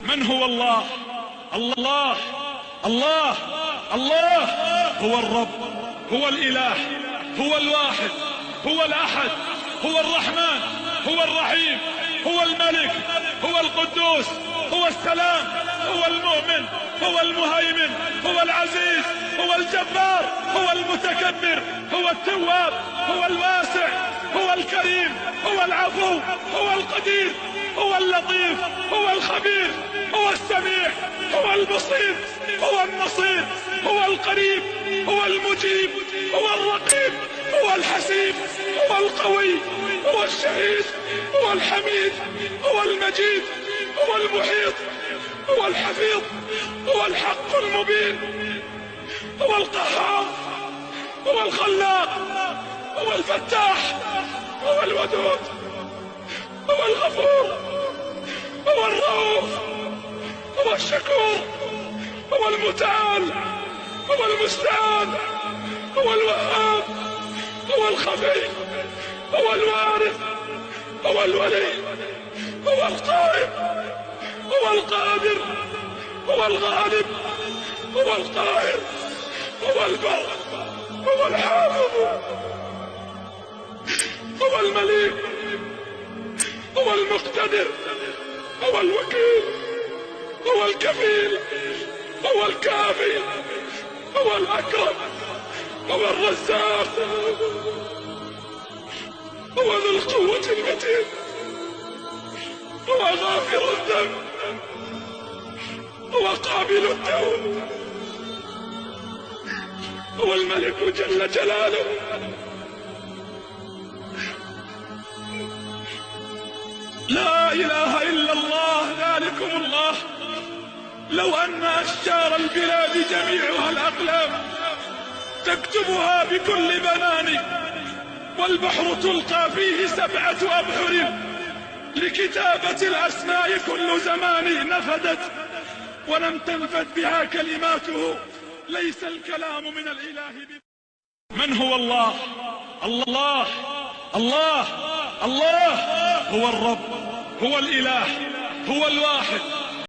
من هو الله؟ الله الله الله هو الرب، هو الإله، هو الواحد، هو الأحد، هو الرحمن، هو الرحيم، هو الملك، هو القدوس، هو السلام، هو المؤمن، هو المهيمن، هو العزيز، هو الجبار، هو المتكبر، هو التواب، هو الواسع، هو الكريم، هو العفو، هو القدير، هو اللطيف، هو الخبير، هو السميع، هو البصير، هو النصير، هو القريب، هو المجيب، هو الرقيب، هو الحسيب، هو القوي، هو الشهيد، هو الحميد، هو المجيد، هو المحيط، هو الحفيظ، هو الحق المبين، هو القهار، هو الخلاق، هو الفتاح، هو الودود، هو الغفور، هو الرؤوف، هو الشكور، هو المتعال، هو المستعان، هو الوهاب، هو الخفي، هو الوارث، هو الولي، هو القائم، هو القادر، هو الغالب، هو القاهر، هو البر، هو الحافظ، هو المليك، هو المقتدر، هو الوكيل، هو الكفيل، هو الكافي، هو الأكرم، هو الرزاق، هو ذو القوة المتين، هو غافر الذنب، هو قابل التوب، هو الملك جل جلاله. لا إله إلا الله، ذلكم الله. لو أن أشجار البلاد جميعها الأقلام تكتبها بكل بنان، والبحر تلقى فيه 7 أبحر لكتابة الأسماء كل زمان نفدت، ولم تنفد بها كلماته، ليس الكلام من الإله من هو الله؟ الله الله الله هو الرب، هو الإله، هو الواحد،